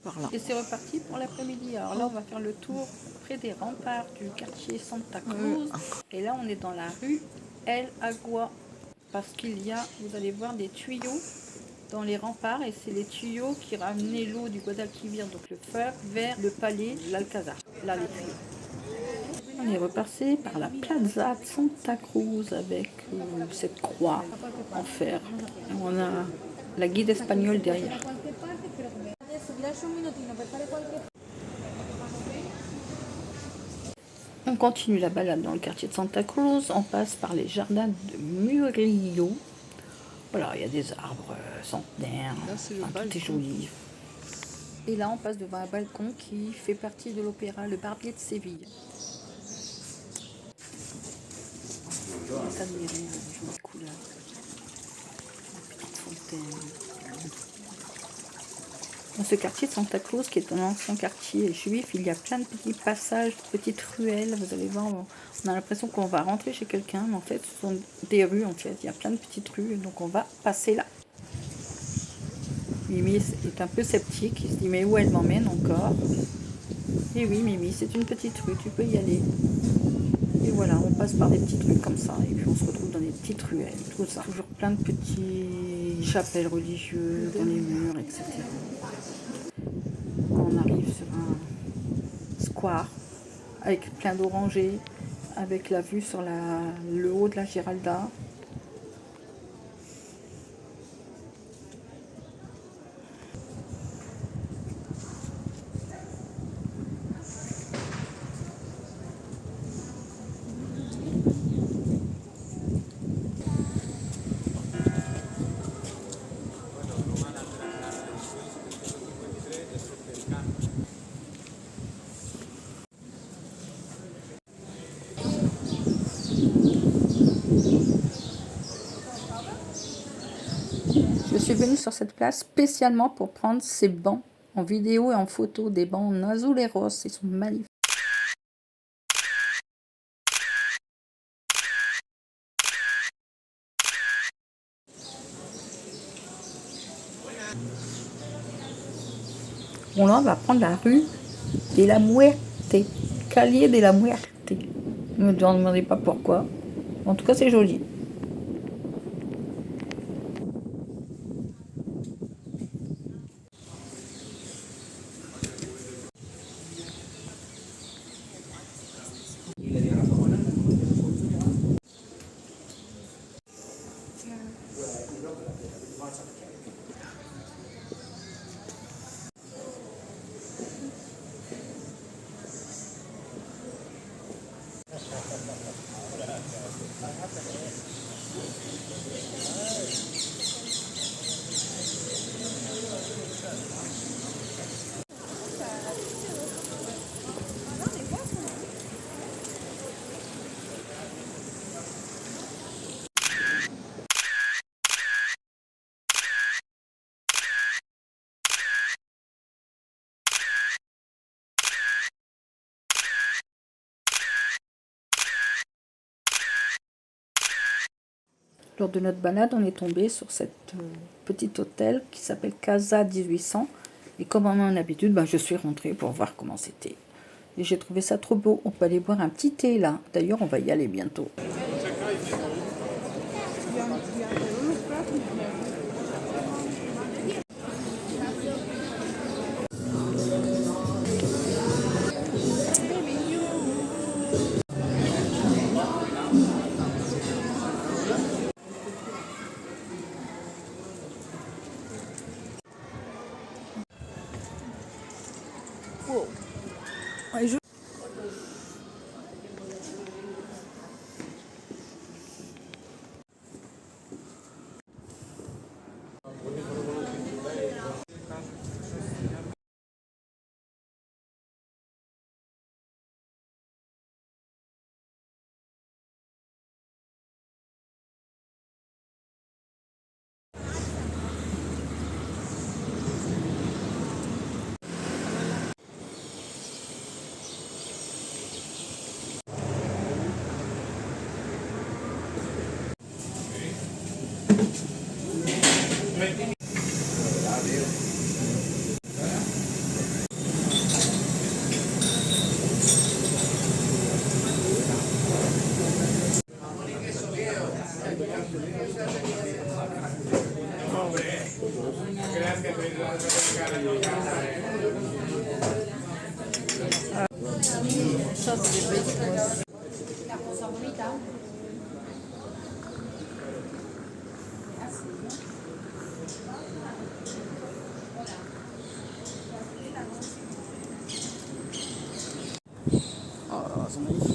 par là. Et c'est reparti pour l'après-midi. Alors là, on va faire le tour près des remparts du quartier Santa Cruz. Et là, on est dans la rue El Agua. Parce qu'il y a, vous allez voir, des tuyaux dans les remparts. Et c'est les tuyaux qui ramenaient l'eau du Guadalquivir, donc le fleuve, vers le palais de l'Alcazar. Là, les tuyaux. On est repassé par la Plaza de Santa Cruz avec cette croix en fer. Et on a la guide espagnole derrière. On continue la balade dans le quartier de Santa Cruz, on passe par les jardins de Murillo. Voilà, il y a des arbres centenaires, tout est joli. Et là, on passe devant un balcon qui fait partie de l'opéra Le Barbier de Séville. Ça me dirait une jolie couleur. Une petite fontaine. Dans ce quartier de Santa Cruz, qui est un ancien quartier juif, il y a plein de petits passages, de petites ruelles. Vous allez voir, on a l'impression qu'on va rentrer chez quelqu'un, mais en fait, ce sont des rues, en fait. Il y a plein de petites rues, donc on va passer là. Mimi est un peu sceptique, il se dit, mais où elle m'emmène encore? Et oui, Mimi, c'est une petite rue, tu peux y aller. Et voilà, on passe par des petites rues comme ça, et puis on se retrouve dans des petites ruelles, tout ça. Toujours plein de petits chapelles religieuses dans les murs, etc. Quand on arrive sur un square avec plein d'orangers, avec la vue sur le haut de la Giralda. Je suis venue sur cette place spécialement pour prendre ces bancs en vidéo et en photo, des bancs en azuleros, ils sont magnifiques. Bon là, on va prendre la rue de la Muerte, Calle de la Muerte. Ne me demandez pas pourquoi. En tout cas, c'est joli. Lors de notre balade, on est tombé sur cette petit hôtel qui s'appelle Casa 1800. Et comme on a l'habitude, je suis rentrée pour voir comment c'était. Et j'ai trouvé ça trop beau. On peut aller boire un petit thé là. D'ailleurs, on va y aller bientôt. Wow. Ça, c'est des basiques. Oh, là, c'est magnifique.